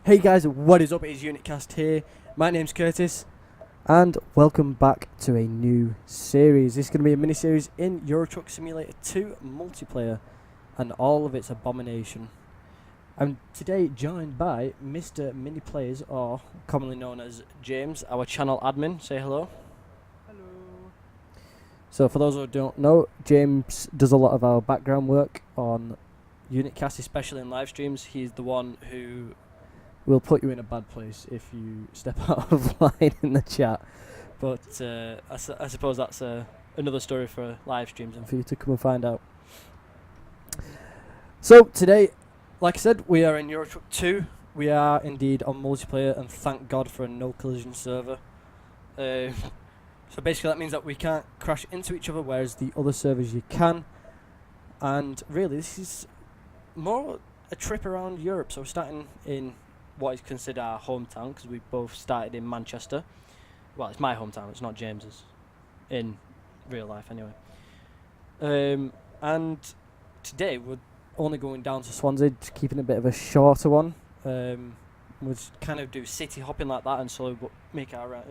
Hey guys, what is up? It's UnitCast here. My name's Curtis, and welcome back to a new series. This is going to be a mini-series in Euro Truck Simulator 2 multiplayer, and all of its abomination. I'm today joined by Mr. Mini Players, or commonly known as James, our channel admin. Say hello. Hello. So for those who don't know, James does a lot of our background work on UnitCast, especially in live streams. He's the one who will put you in a bad place if you step out of line in the chat. But I suppose that's another story for live streams and for you to come and find out. So today, like I said, we are in Euro Truck 2. We are indeed on multiplayer, and thank God for a no collision server. So basically that means that we can't crash into each other, whereas the other servers you can. And really, this is more a trip around Europe. So we're starting in what is considered our hometown, because we both started in Manchester. Well, it's my hometown, it's not James's, in real life anyway. And today we're only going down to Swansea, just keeping a bit of a shorter one. We'll just kind of do city hopping like that and slowly make our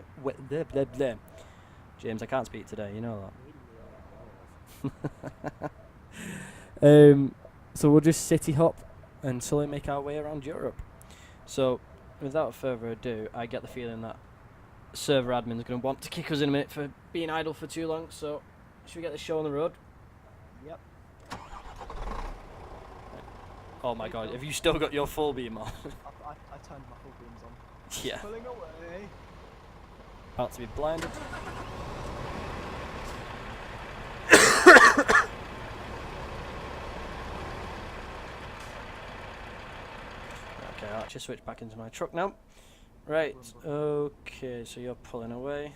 James, I can't speak today, you know that. So we'll just city hop and slowly make our way around Europe. So, without further ado, I get the feeling that server admin is going to want to kick us in a minute for being idle for too long, so should we get the show on the road? Yep. Oh my god, have you still got your full beam on? I turned my full beams on. Yeah. Pulling away. About to be blinded. Okay, I'll actually switch back into my truck now. Right, okay, so you're pulling away.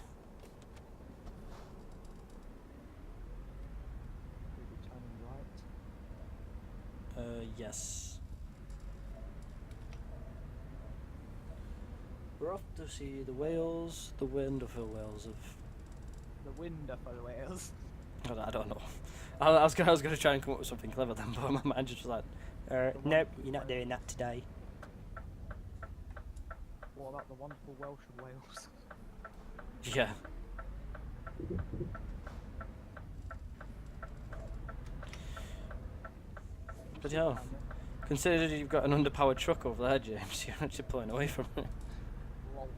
We'll be turning right. Yes. We're off to see the whales, the wonderful whales of... The wonderful whales. I don't know. I was gonna try and come up with something clever then, but my mind just was like, nope, you're not doing that today. What about the wonderful Welsh of Wales? Yeah. But yeah, consider you've got an underpowered truck over there, James. You're actually pulling away from it. Lol.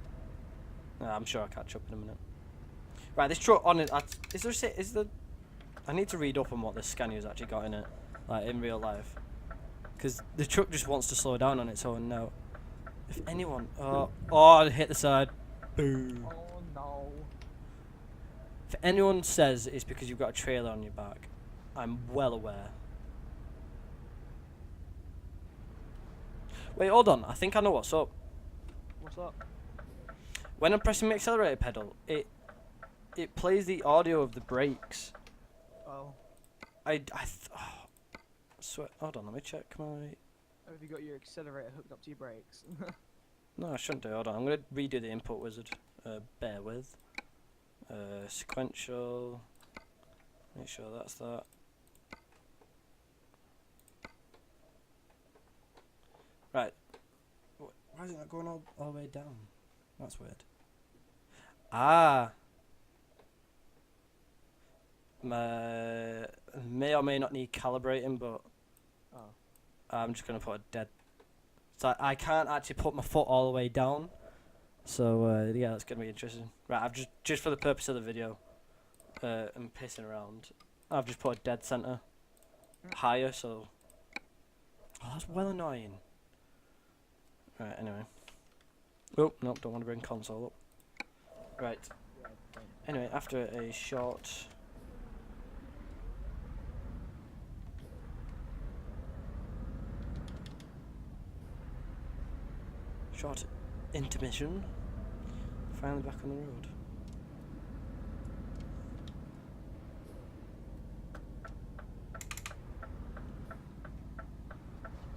I'm sure I'll catch up in a minute. Right, this truck on it. I need to read up on what the Scania's actually got in it, like in real life, because the truck just wants to slow down on its own now. If anyone, I hit the side. Boom. Oh no. If anyone says it's because you've got a trailer on your back, I'm well aware. Wait, hold on. I think I know what's up. What's up? When I'm pressing the accelerator pedal, it plays the audio of the brakes. Oh. Swear. Hold on, let me check my. Have you got your accelerator hooked up to your brakes? No, I shouldn't do. Hold on, I'm gonna redo the input wizard. Bear with. Sequential. Make sure that's that. Right. Why is it not going all the way down? That's weird. Ah. May or may not need calibrating, but Oh. I'm just gonna put a dead. So I can't actually put my foot all the way down. So yeah, that's gonna be interesting. Right, I've just for the purpose of the video, and pissing around, I've just put a dead center higher. So that's well annoying. Right, anyway. Oh nope, don't want to bring console up. Right. Anyway, after a short. Short intermission. Finally back on the road.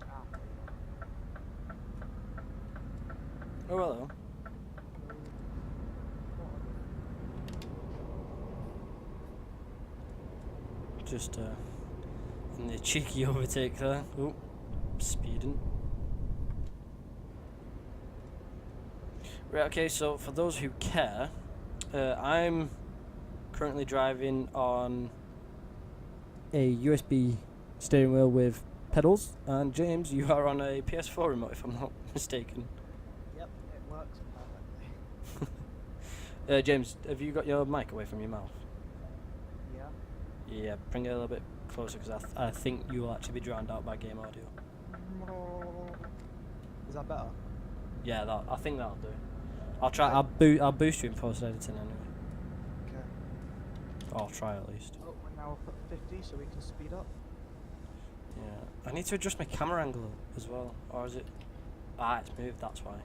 Ah. Oh hello. Just in the cheeky overtake there. Oh, speeding. Right, okay, so for those who care, I'm currently driving on a USB steering wheel with pedals, and James, you are on a PS4 remote, if I'm not mistaken. Yep, it works perfectly. James, have you got your mic away from your mouth? Yeah. Yeah, bring it a little bit closer, because I think you will actually be drowned out by game audio. Is that better? Yeah, I think that'll do. I'll try. Okay. I'll boost you in post editing anyway. Okay. Or I'll try at least. Oh, we're now up at 50, so we can speed up. Yeah, I need to adjust my camera angle as well, or is it? Ah, it's moved. That's why.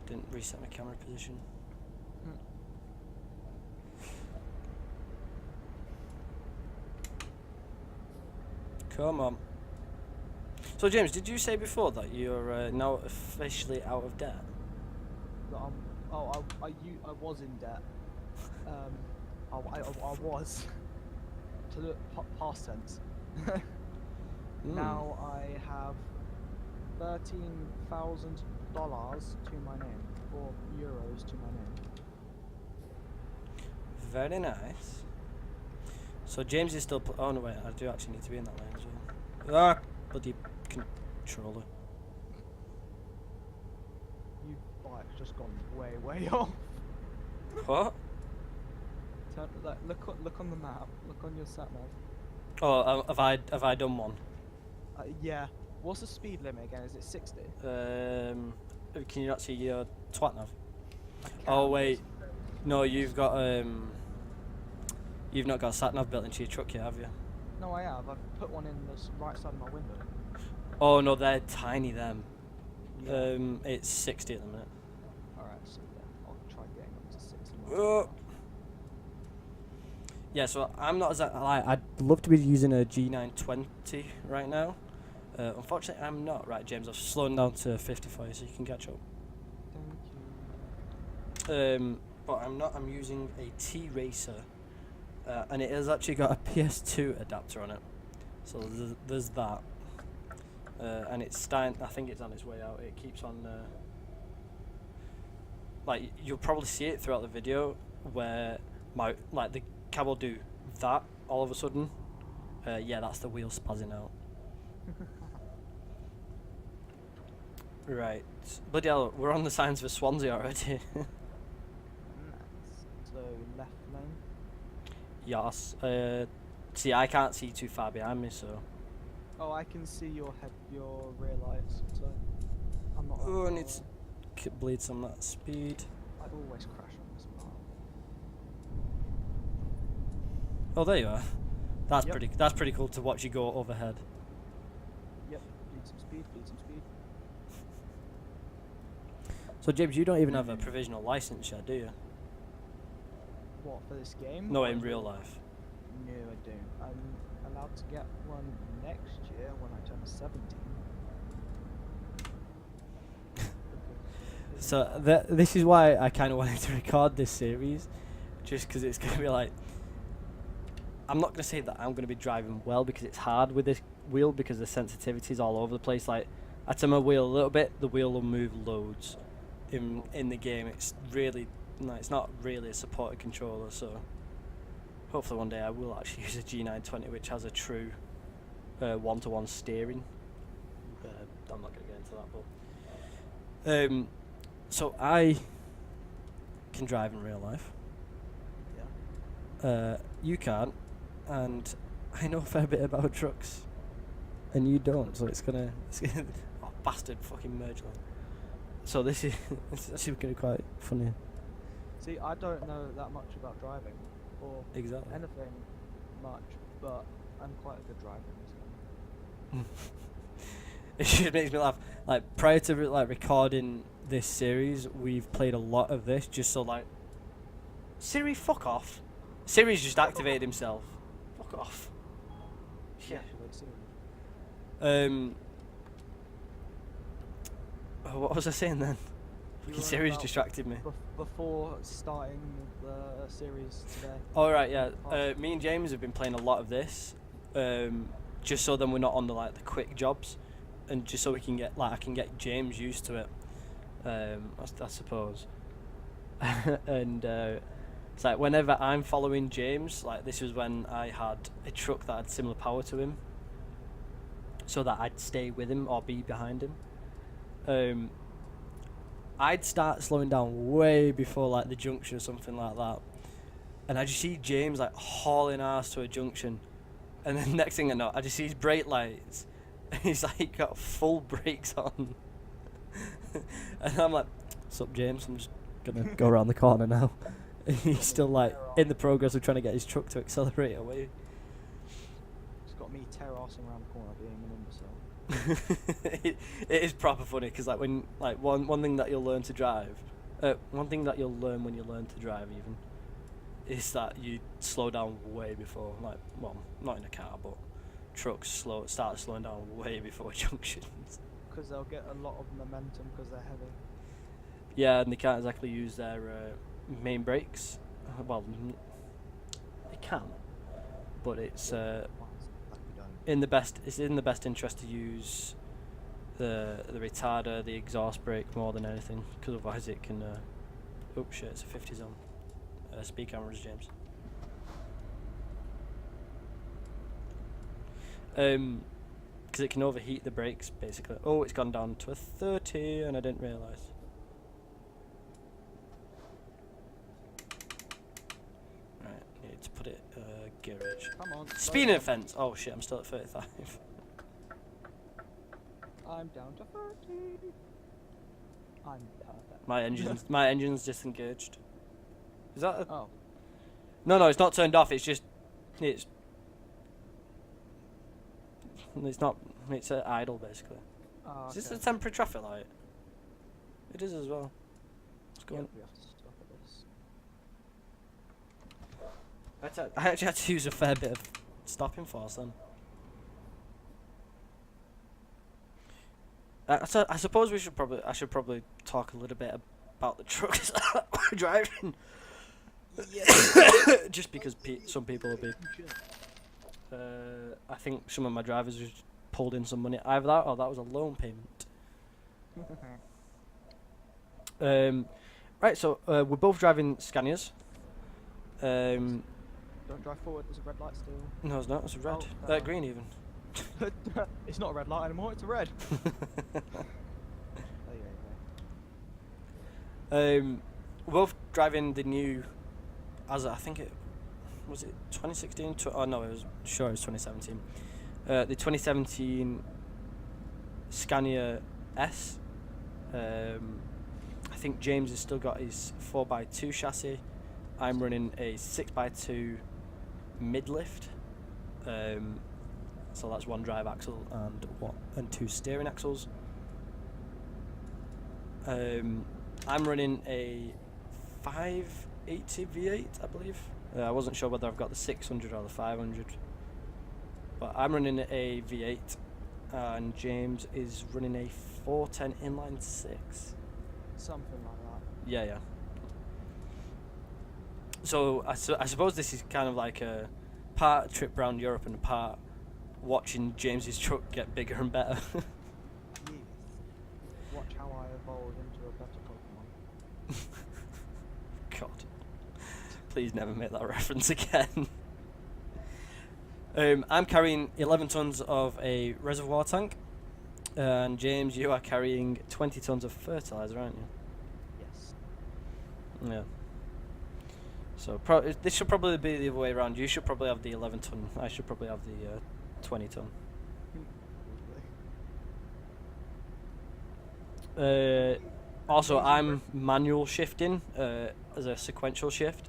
Didn't reset my camera position. Come on. So James, did you say before that you're now officially out of debt? That I was in debt. I was. To the past tense. Now I have $13,000 to my name, or euros to my name. Very nice. So James is still. Oh no, wait! I do actually need to be in that lane as well. Ah, bloody controller. You bike's just gone way off. What? Look on the map. Look on your sat nav. Oh, have I done one? Yeah. What's the speed limit again? Is it 60? Can you not see your twat nav? I can. Oh wait, no, you've not got a sat nav built into your truck yet, have you? No, I have. I've put one in the right side of my window. Oh no, they're tiny them. Yeah. It's 60 at the minute. Alright, so yeah, I'll try getting up to 60. Oh. Yeah, so I'm not as I'd love to be using a G920 right now. Unfortunately, I'm not. Right, James, I've slowed down to 50 for you, so you can catch up. Thank you. But I'm not. I'm using a T-Racer, and it has actually got a PS2 adapter on it. So there's that. And it's starting. I think it's on its way out. It keeps on. Like you'll probably see it throughout the video, where the cab will do that all of a sudden. Yeah, that's the wheel spazzing out. Right, bloody hell, we're on the signs for Swansea already. Nice. So left lane. Yes. See, I can't see too far behind me, so. Oh, I can see your rear lights. So I'm not. Oh, I need to bleed some of that speed. I always crash on this part. Oh, there you are. That's Yep. That's pretty cool to watch you go overhead. Yep. Bleed some speed. Bleed some speed. So James, you don't even have a provisional license yet, do you? What, for this game? No, Or in is real it- life. No, I don't. I'm allowed to get one next year when I turn 17. So this is why I kind of wanted to record this series, just because it's gonna be like. I'm not gonna say that I'm gonna be driving well because it's hard with this wheel because the sensitivity is all over the place. Like, I turn my wheel a little bit, the wheel will move loads. In the game, it's really it's not really a supported controller. So hopefully one day I will actually use a G920 which has a true one-to-one steering. I'm not gonna get into that, but so I can drive in real life. Yeah. You can't, and I know a fair bit about trucks, and you don't. So it's gonna oh, bastard fucking merge line. So this is it's actually gonna be quite funny. See, I don't know that much about driving or Exactly. anything much, but I'm quite a good driver in this game. It just makes me laugh. Like prior to recording this series, we've played a lot of this just so like. Siri, fuck off. Siri's just activated himself. Fuck off. Yeah. Actually, What was I saying then? You Fucking were Siri's about distracted me. Before starting the series today. Alright, yeah. Me and James have been playing a lot of this. Just so then we're not on the quick jobs, and just so we can get I can get James used to it. I suppose. And it's like whenever I'm following James, like this was when I had a truck that had similar power to him, so that I'd stay with him or be behind him. I'd start slowing down way before like the junction or something like that, and I just see James like hauling ass to a junction, and then next thing I know, I just see his brake lights, and he's like got full brakes on, and I'm like, "Sup, James? I'm just gonna go around the corner now." And he's still like in the progress of trying to get his truck to accelerate away. It's got me terracing around the corner being an imbecile. it is proper funny because like when like one thing that you'll learn to drive, one thing that you'll learn when you learn to drive even, is that you slow down way before, like, well, not in a car, but trucks start slowing down way before junctions. Because they'll get a lot of momentum because they're heavy. Yeah, and they can't exactly use their main brakes. Well, they can, but it's in the best interest to use the retarder, the exhaust brake more than anything, because otherwise it can. Oh shit! It's a 50 zone. Speed cameras, James. Because it can overheat the brakes, basically. Oh, it's gone down to a 30, and I didn't realise. Right, need to put it garage. Come on. Speeding offence. Oh shit! I'm still at 35. I'm down to 30. I'm perfect. My engine's disengaged. Is that? Oh. No, it's not turned off. It's just, it's not. It's idle basically. Oh, Is this a temporary traffic light? It is as well. What's going on? We have to stop at this. I actually had to use a fair bit of stopping force then. So I suppose I should probably talk a little bit about the trucks that we're driving. Yeah. Just because some people will be. I think some of my drivers just pulled in some money. Either that or that was a loan payment. Right, so we're both driving Scanias. Don't drive forward. There's a red light still. No, it's not. It's a red. Oh, Green even. It's not a red light anymore. It's a red. We're both driving the new, I think it was 2016. Oh no, it was 2017. The 2017 Scania S. I think James has still got his 4x2 chassis. I'm running a 6x2 mid-lift. So that's one drive axle and two steering axles. I'm running a 580 V8, I believe. I wasn't sure whether I've got the 600 or the 500, but I'm running a V8, and James is running a 410 inline 6. Something like that. Yeah. So I suppose this is kind of like a part trip around Europe and a part watching James's truck get bigger and better. Yes. Watch how I evolve into a better Pokemon. God. Please never make that reference again. I'm carrying 11 tons of a reservoir tank, and James, you are carrying 20 tons of fertilizer, aren't you? Yes. Yeah. So this should probably be the other way around. You should probably have the 11 ton. I should probably have the 20 ton. Also, I'm manual shifting as a sequential shift.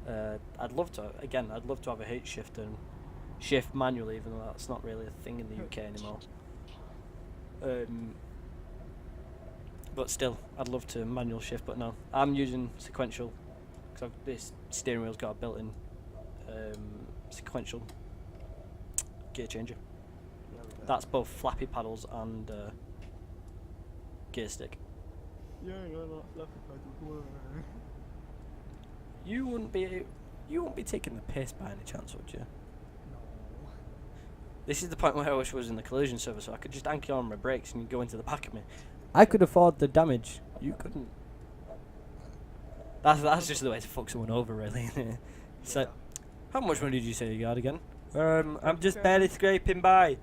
I'd love to have a H shift and shift manually, even though that's not really a thing in the UK anymore. But still, I'd love to manual shift, but no, I'm using sequential because this steering wheel's got a built-in sequential gear changer. That's both flappy paddles and gear stick. Yeah, flappy paddles. You wouldn't be taking the piss by any chance, would you? No. This is the point where I wish I was in the collision service, so I could just anchor on my brakes and go into the back of me. I could afford the damage You couldn't. That's just the way to fuck someone over, really, isn't it? So, Yeah. how much money did you say you got again? I'm just barely scraping by.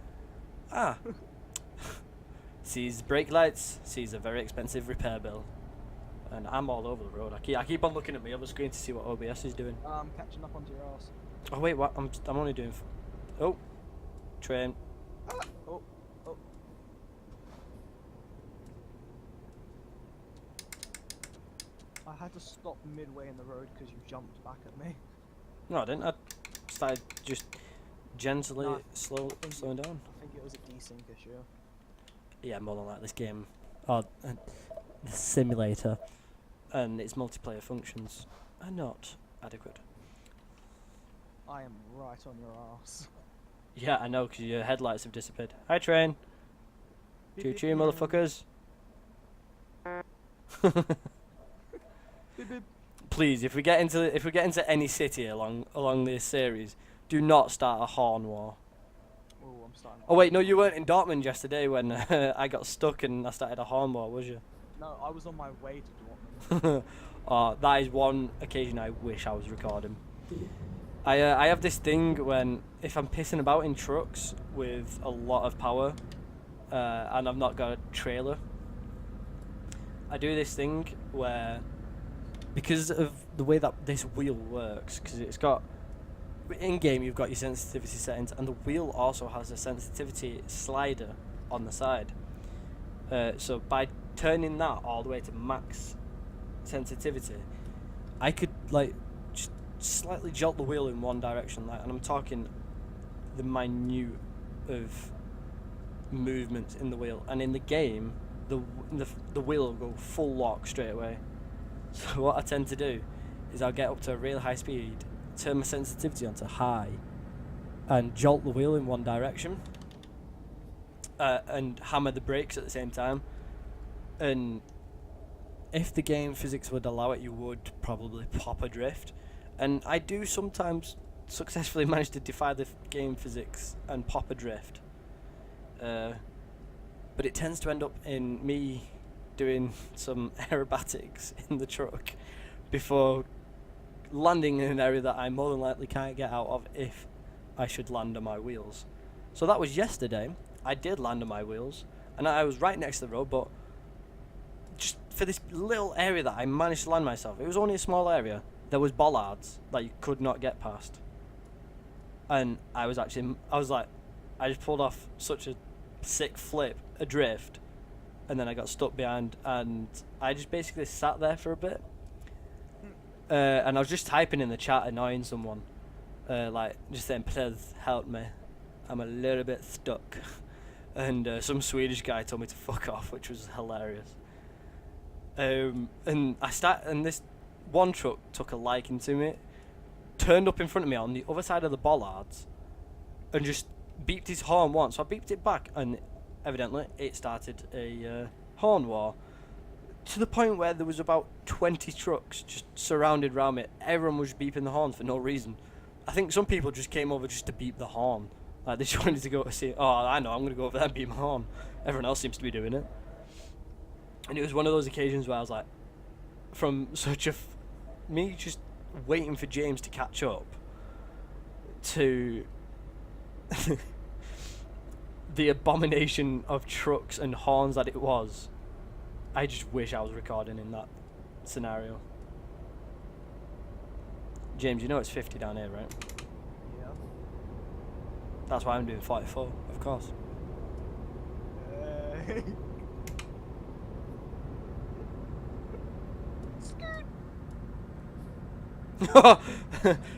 Ah. Sees brake lights, sees a very expensive repair bill. And I'm all over the road. I keep on looking at my other screen to see what OBS is doing. I'm catching up onto your ass. Oh wait, what? I'm only doing. Oh, train. Oh, oh. I had to stop midway in the road because you jumped back at me. No, I didn't. I started just gently No, slowing down. I think it was a desync issue. Yeah, more than like this game, or the simulator, and its multiplayer functions are not adequate. I am right on your ass. Yeah, I know, because your headlights have disappeared. Hi, train. Choo choo, motherfuckers. Beep, beep. Please, if we get into any city along this series, do not start a horn war. Oh, I'm starting. Oh wait, no, you weren't in Dortmund yesterday when I got stuck and I started a horn war, was you? No, I was on my way to Dortmund. Oh, that is one occasion I wish I was recording. I have this thing when if I'm pissing about in trucks with a lot of power, and I've not got a trailer, I do this thing where, because of the way that this wheel works, because it's got, in game you've got your sensitivity settings, and the wheel also has a sensitivity slider on the side. So by turning that all the way to max sensitivity, I could like just slightly jolt the wheel in one direction, like, and I'm talking the minute of movements in the wheel, and in the game the wheel will go full lock straight away. So what I tend to do is I'll get up to a real high speed, turn my sensitivity onto high, and jolt the wheel in one direction, and hammer the brakes at the same time. And if the game physics would allow it, you would probably pop a drift. And I do sometimes successfully manage to defy the game physics and pop a drift. But it tends to end up in me doing some aerobatics in the truck before landing in an area that I more than likely can't get out of if I should land on my wheels. So that was yesterday. I did land on my wheels, and I was right next to the road, but just for this little area that I managed to land myself, it was only a small area, there was bollards that you could not get past. And I was like, I just pulled off such a sick flip, a drift, and then I got stuck behind, and I just basically sat there for a bit. And I was just typing in the chat, annoying someone, like just saying, "Please help me, I'm a little bit stuck." And some Swedish guy told me to fuck off, which was hilarious. And this one truck took a liking to me, turned up in front of me on the other side of the bollards, and just beeped his horn once. So I beeped it back, and evidently it started a horn war, to the point where there was about 20 trucks just surrounded around me. Everyone was beeping the horn for no reason. I think some people just came over just to beep the horn. Like, they just wanted to go to see, oh, I know, I'm going to go over there and beep my horn. Everyone else seems to be doing it. And it was one of those occasions where I was like, from such me just waiting for James to catch up, to the abomination of trucks and horns that it was, I just wish I was recording in that scenario. James, you know it's 50 down here, right? Yeah. That's why I'm doing 44, of course.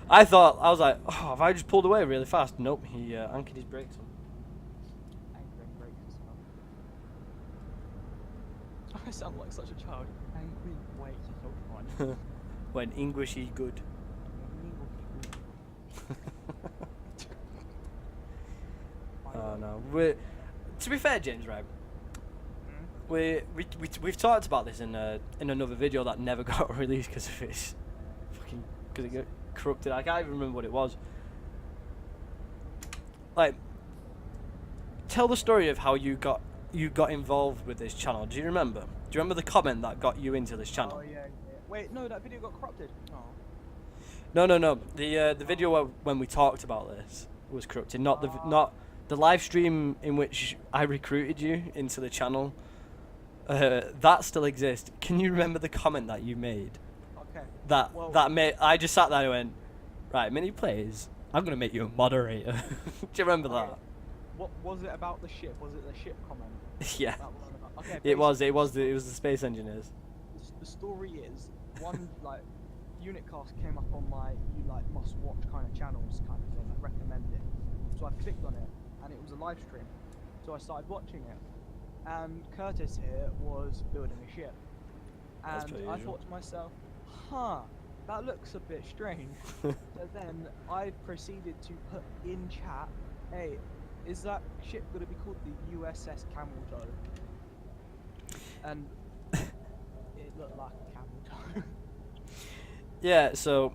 I was like, oh, have I just pulled away really fast? Nope, he anchored his brakes on. Anchoring brakes as well. I sound like such a child. Anchoring brakes is so fun. When English is good. Oh no. To be fair, James, right? We've talked about this in another video that never got released because of its fucking, because it got corrupted. I can't even remember what it was. Like, tell the story of how you got involved with this channel. Do you remember? you remember the comment that got you into this channel? Oh yeah, yeah. Wait, no, that video got corrupted. Oh. No. The video when we talked about this was corrupted. Not the live stream in which I recruited you into the channel. That still exists. Can you remember the comment that you made? Okay. That made I just sat there and went, right, Mini Plays, I'm gonna make you a moderator. Do you remember that? What was it about the ship? Was it the ship comment? Yeah. That one about, okay. It was the space engineers. The story is one like unit cast came up on my you like must watch kind of channels kind of thing, like recommended. So I clicked on it and it was a live stream. So I started watching it. And Curtis here was building a ship. And I thought to myself, huh, that looks a bit strange. So then I proceeded to put in chat, hey, is that ship going to be called the USS Camel Toe? And it looked like a camel toe. Yeah, so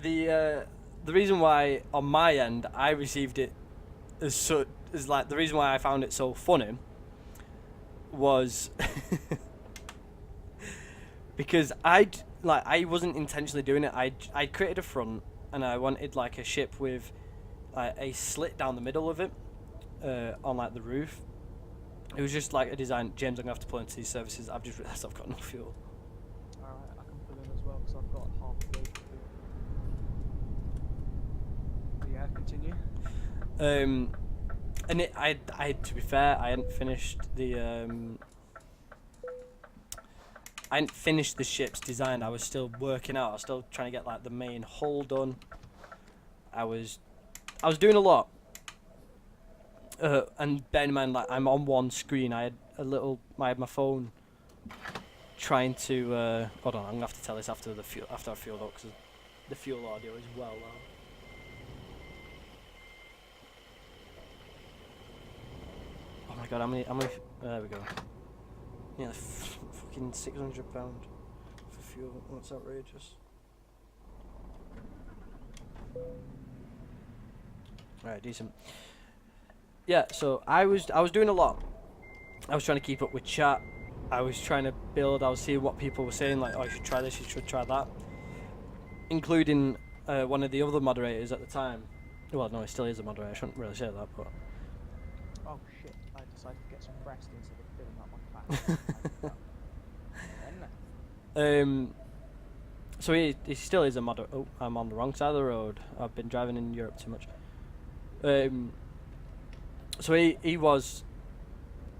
the reason why on my end I received it as like the reason why I found it so funny was because I wasn't intentionally doing it. I created a front and I wanted like a ship with like a slit down the middle of it on like the roof. It was just like a design. James, I'm gonna have to pull into these services. I've just realised I've got no fuel. Alright, I can pull in as well because I've got half the way to do it. But yeah, continue. And I to be fair, I hadn't finished the ship's design. I was still working out. I was still trying to get like the main hull done. I was doing a lot. And bear in mind, like I'm on one screen. I had my phone trying to. Hold on, I'm gonna have to tell this after I fueled up because the fuel audio is well loud. Oh my god, how many, there we go. Yeah, fucking £600 for fuel, that's outrageous. Alright, decent. Yeah, so I was doing a lot. I was trying to keep up with chat. I was trying to build, I was seeing what people were saying, like, oh, you should try this, you should try that. Including one of the other moderators at the time. Well, no, he still is a moderator, I shouldn't really say that, but... Oh shit, I decided to get some rest instead of filling up my fat. So he still is a moderator. Oh, I'm on the wrong side of the road. I've been driving in Europe too much. So he was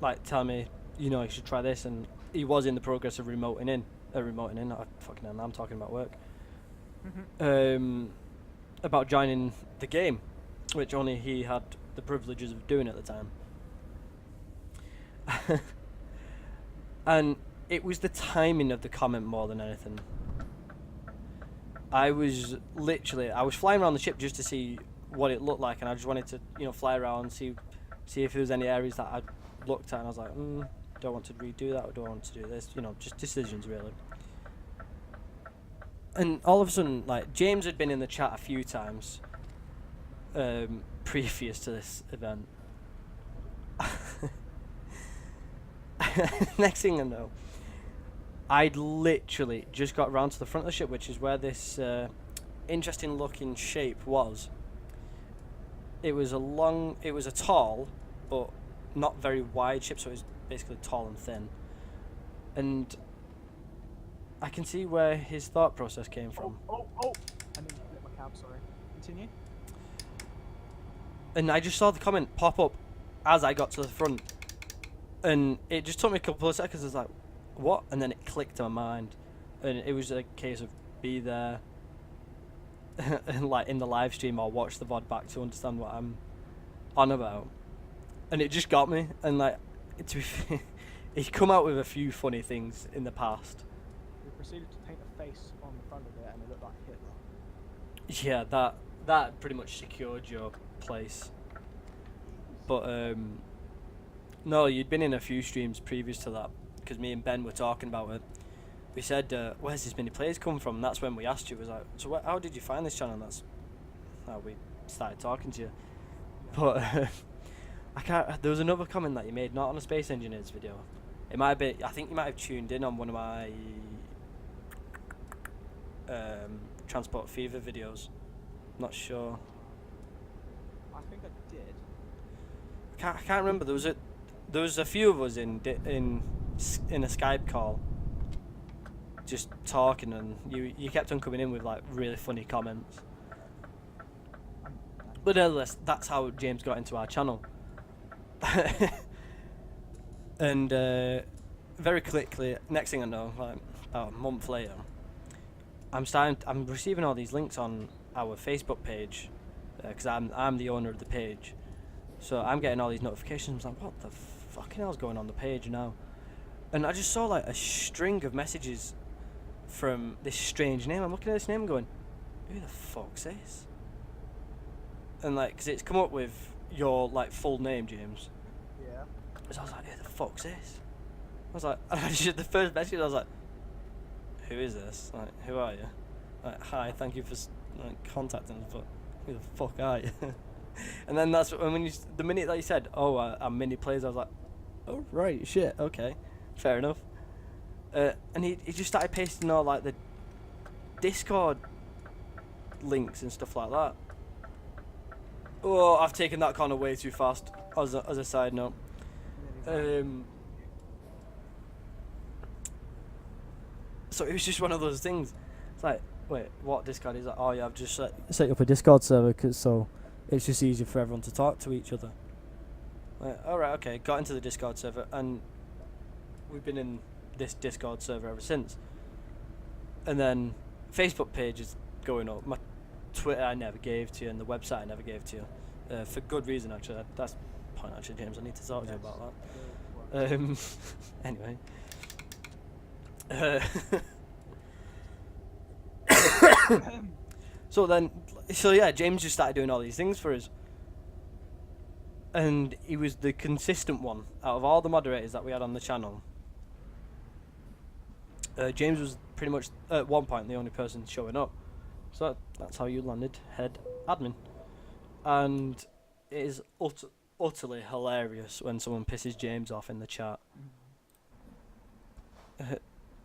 like telling me, you know, you should try this, and he was in the progress of remoting in. Fucking hell, I'm talking about work. About joining the game, which only he had the privileges of doing at the time. And it was the timing of the comment more than anything. I was flying around the ship just to see what it looked like, and I just wanted to, you know, fly around and see if there was any areas that I'd looked at, and I was like, do I want to redo that, or do I want to do this? You know, just decisions really. And all of a sudden, like, James had been in the chat a few times previous to this event. Next thing I know, I'd literally just got round to the front of the ship, which is where this interesting looking shape was. It was a tall, but not very wide ship, so it was basically tall and thin. And I can see where his thought process came from. Oh! I need to flip my cab, sorry. Continue. And I just saw the comment pop up as I got to the front. And it just took me a couple of seconds. I was like, what? And then it clicked in my mind. And it was a case of be there and like in the live stream or watch the VOD back to understand what I'm on about. And it just got me. And like, to be fair, he's come out with a few funny things in the past. We proceeded to paint a face on the front of it and it looked like Hitler. Yeah, that pretty much secured your place. But no, you'd been in a few streams previous to that, because me and Ben were talking about it. We said, where's this Mini Plays come from? And that's when we asked you, was like, so how did you find this channel? And that's how we started talking to you. But I can't. There was another comment that you made, not on a Space Engineers video. It might be. I think you might have tuned in on one of my Transport Fever videos. Not sure. I think I did. I can't remember. There was a few of us in a Skype call, just talking, and you kept on coming in with like really funny comments. But nevertheless, that's how James got into our channel. And very quickly, next thing I know, like about a month later, I'm receiving all these links on our Facebook page, because I'm the owner of the page. So I'm getting all these notifications. I'm like, what the fucking hell's going on the page now? And I just saw like a string of messages from this strange name. I'm looking at this name and going, who the fuck's this? And like, because it's come up with your like full name, James. Yeah. So I was like, who the fuck's this? I was like, the first message, I was like, who is this? Like, who are you? Like, hi, thank you for contacting us, but who the fuck are you? And then that's when the minute that you said, oh, I'm mini plays, I was like, oh right, shit, okay, fair enough. And he just started pasting all like the Discord links and stuff like that. Oh, I've taken that corner way too fast. As a side note, so it was just one of those things. It's like, wait, what Discord is that? Oh yeah, I've just set up a Discord server, so it's just easier for everyone to talk to each other. Like, alright, okay, got into the Discord server, and we've been in this Discord server ever since. And then Facebook page is going up. My Twitter I never gave to you, and the website I never gave to you, for good reason actually. That's the point actually, James. I need to talk to you about that. Anyway. So yeah, James just started doing all these things for us, and he was the consistent one out of all the moderators that we had on the channel. James was pretty much at one point the only person showing up, so that's how you landed head admin. And it is utterly hilarious when someone pisses James off in the chat.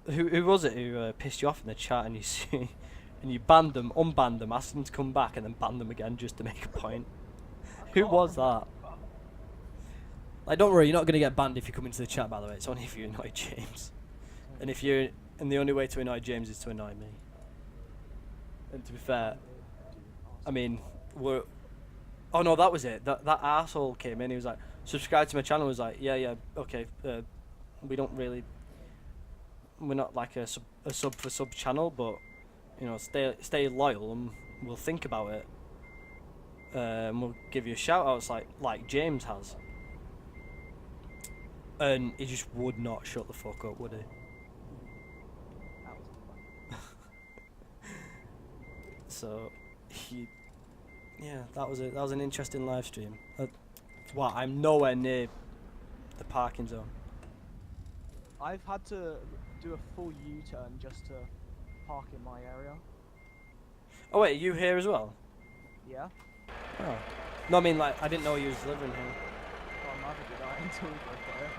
Who was it who pissed you off in the chat, and you see, and you banned them, unbanned them, asked them to come back, and then banned them again just to make a point? Who was that? Like, don't worry, you're not gonna get banned if you come into the chat. By the way, it's only if you annoy James, and the only way to annoy James is to annoy me. And to be fair, I mean, oh no, that was it. That arsehole came in. He was like, subscribe to my channel. I was like, yeah, okay. We don't really. We're not like a sub for sub channel, but you know, stay loyal, and we'll think about it. And we'll give you a shout outs like James has. And he just would not shut the fuck up, would he? So that was an interesting live stream. Wow, I'm nowhere near the parking zone. I've had to do a full U-turn just to park in my area. Oh wait, are you here as well? Yeah. Oh. No, I mean, like, I didn't know you was living here. Well, neither did I until we got there.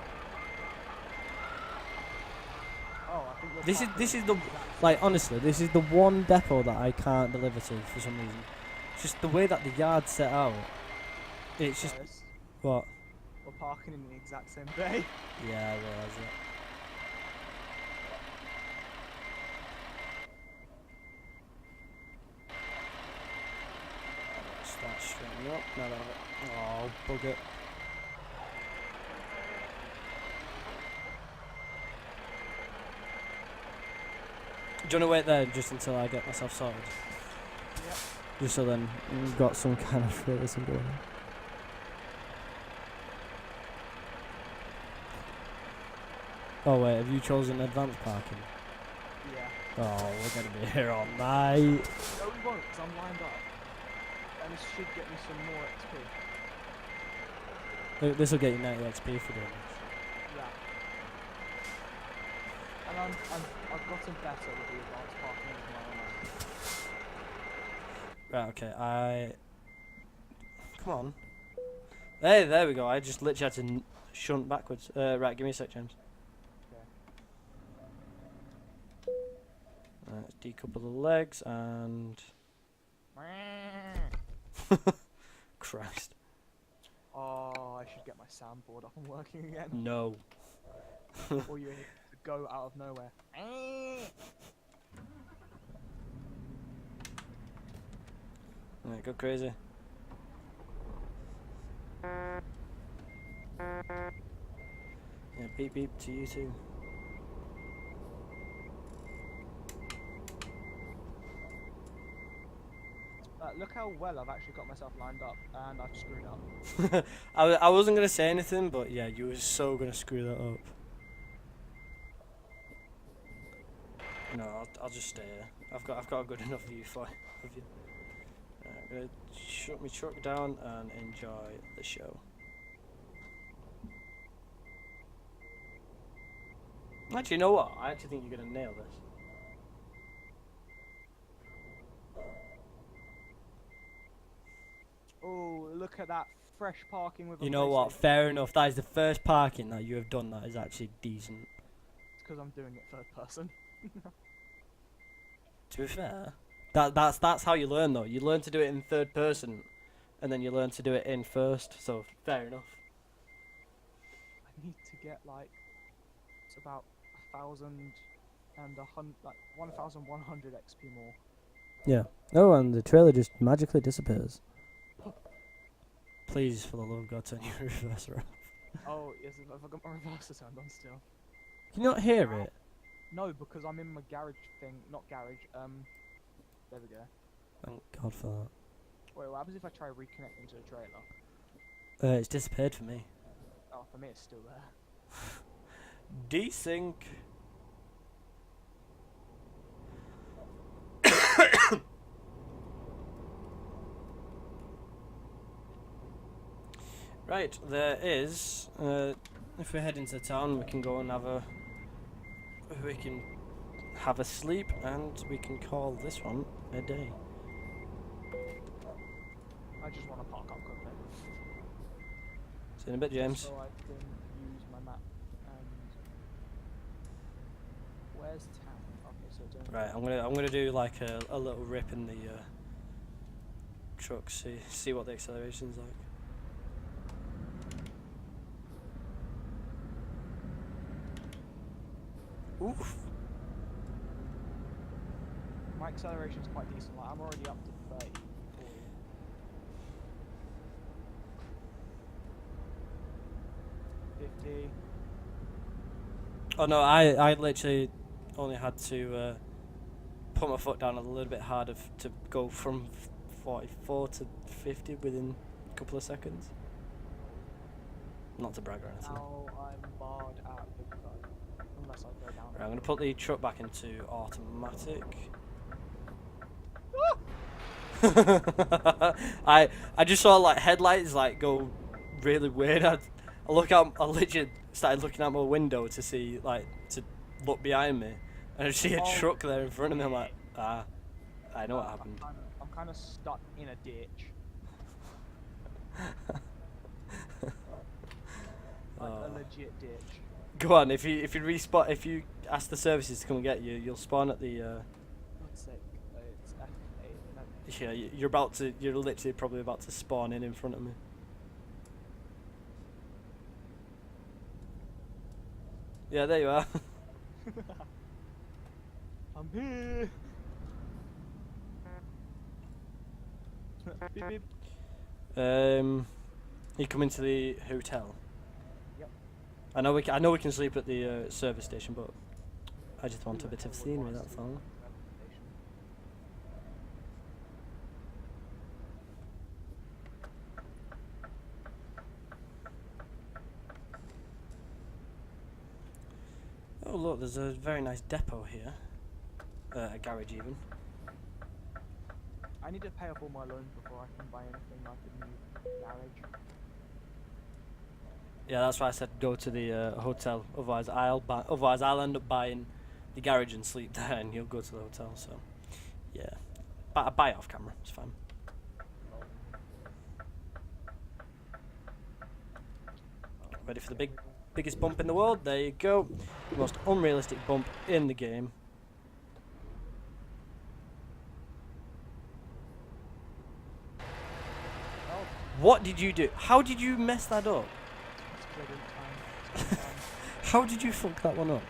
Oh, I think This is the, like, honestly, this is the one depot that I can't deliver to for some reason. It's just the way that the yard's set out. It's just what? We're parking in the exact same bay. Yeah, I realise it. Start straightening up. No, oh, bugger. Do you want to wait there just until I get myself sorted? Yep. Just so then we've got some kind of realism going on. Oh wait, have you chosen advanced parking? Yeah. Oh, we're going to be here all night. No, we won't, because I'm lined up. And this should get me some more XP. This will get you 90 XP for doing this. Yeah. And I've gotten better with the advanced parking as well. Right, okay, come on. Hey, there we go. I just literally had to shunt backwards. Right, give me a sec, James. decouple the legs and... Christ. Oh, I should get my soundboard up and working again. No. Or you hear to go out of nowhere. Alright, go crazy. Yeah, beep beep to you too. Look how well I've actually got myself lined up, and I've screwed up. I wasn't gonna say anything, but yeah, you were so gonna screw that up. No, I'll just stay here. I've got a good enough view for of you. I'm gonna shut my truck down and enjoy the show. Actually, you know what? I actually think you're gonna nail this. Oh, look at that fresh parking with. You know what? Fair enough. That is the first parking that you have done that is actually decent. It's because I'm doing it third person. To be fair, that's how you learn though. You learn to do it in third person, and then you learn to do it in first. So fair enough. I need to get like it's about 1,000 and 1,100 XP more. Yeah. Oh, and the trailer just magically disappears. Please, for the love of God, turn your reverser off. Oh, yes, I've got my reverser turned on still. Can you not hear it? No, because I'm in my garage thing, not garage, there we go. Thank God for that. Wait, what happens if I try reconnecting to the trailer? It's disappeared for me. Oh, for me it's still there. Desync. Right, there is. If we head into town, we can go and have a. We can have a sleep, and we can call this one a day. I just want to park up quickly. See you in a bit, James. So I can use my map and where's town? Okay, so don't. Right, I'm gonna do like a little rip in the truck. See what the acceleration's like. Oof. My acceleration's quite decent. Like I'm already up to 30, 40. Oh no, I literally only had to put my foot down a little bit harder to go from 44 to 50 within a couple of seconds. Not to brag or anything. Now I'm barred at Big Five, unless I go down. Right, I'm going to put the truck back into automatic. I just saw like headlights like go really weird. I literally started looking out my window to see to look behind me, and I see a truck there in front of me. I'm like, I know what happened. I'm kind of stuck in a ditch. Like a legit ditch. Go on, if you respawn, if you ask the services to come and get you, you'll spawn at the. God's sake, it's F8. Yeah, you're literally probably about to spawn in front of me. Yeah, there you are. I'm here. Beep, beep. You come into the hotel. Yep. I know we can sleep at the service station, but I just want a bit of scenery. That's all. Oh look, there's a very nice depot here. A garage even. I need to pay off all my loans before I can buy anything like a new garage. Yeah, that's why I said go to the hotel. Otherwise, I'll end up buying the garage and sleep there, and you'll go to the hotel. So, yeah, buy it off camera. It's fine. Ready for the biggest bump in the world? There you go. The most unrealistic bump in the game. What did you do? How did you mess that up? It's 'cause I didn't time. How did you fuck that one up?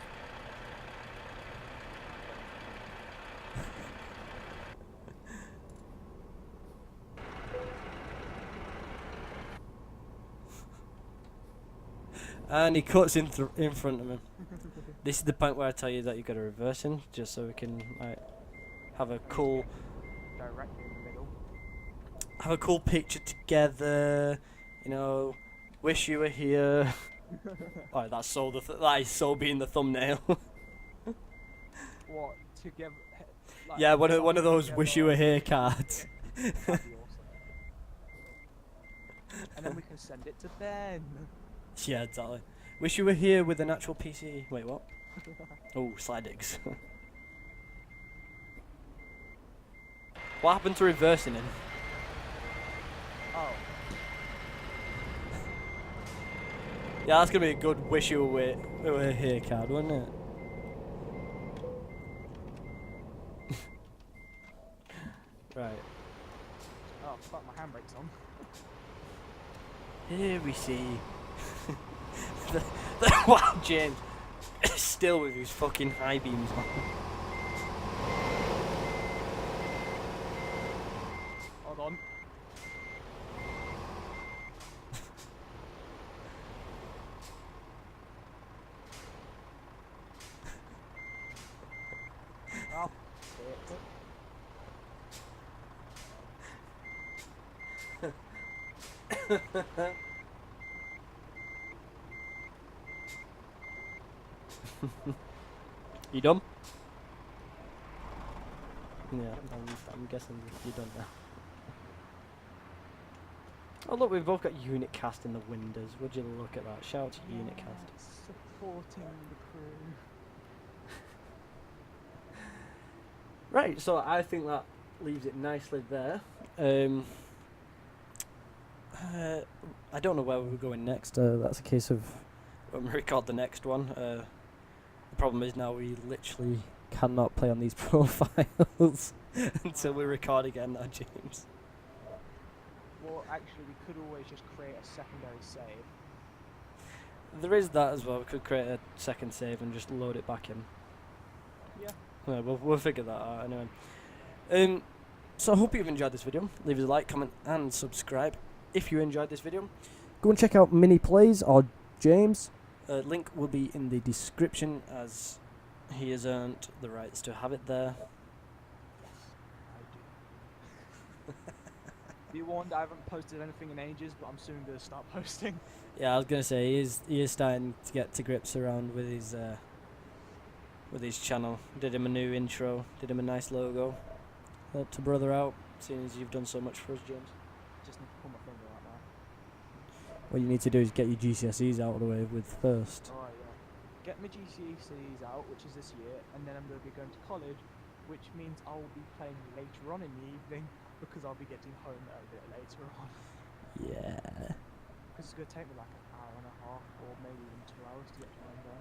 And he cuts in front of him. This is the point where I tell you that you got to reverse him, just so we can like have a cool, Directly in the middle. have a cool picture together. You know, wish you were here. Oh, that's so that is so being the thumbnail. What together? Like, Yeah, one of something those wish you were together. here cards. That'd be awesome. And then we can send it to Ben. Yeah, exactly. Wish you were here with an actual PC. Wait, what? Oh, slide digs. What happened to reversing him? Oh. Yeah, that's gonna be a good wish you were here card, wouldn't it? Right. Oh, fuck, my handbrake's on. Here we see. Wow, James. Still with his fucking high beams, man. Hold on. Oh, shit. You done? Yeah, I'm guessing you're done now. Oh look, we've both got Unicast in the windows. Would you look at that? Shout out to Unicast. Supporting the crew. Right, so I think that leaves it nicely there. I don't know where we're going next. That's a case of when we record the next one. The problem is now we literally cannot play on these profiles until we record again now, James. Well, actually, we could always just create a secondary save. There is that as well. We could create a second save and just load it back in. Yeah. Yeah, we'll figure that out anyway. So I hope you've enjoyed this video. Leave us a like, comment and subscribe if you enjoyed this video. Go and check out Mini Plays or James. Link will be in the description as he has earned the rights to have it there. I do. Be warned, I haven't posted anything in ages, but I'm soon going to start posting. Yeah, I was gonna say he is starting to get to grips around with his channel. Did him a new intro, did him a nice logo. Help a brother out, seeing as you've done so much for us, James. Just need to pull my finger out now. What you need to do is get your GCSEs out of the way with first. Alright, yeah. Get my GCSEs out, which is this year, and then I'm going to be going to college, which means I will be playing later on in the evening, because I'll be getting home a bit later on. Yeah. Because it's going to take me like an hour and a half, or maybe even 2 hours to get to London.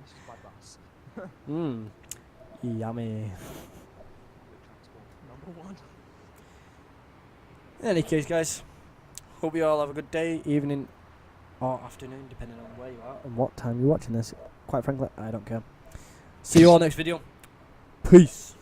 This is by bus. Yummy. Public transport, #1. In any case, guys, hope you all have a good day, evening, or afternoon, depending on where you are and what time you're watching this. Quite frankly, I don't care. See you all next video. Peace.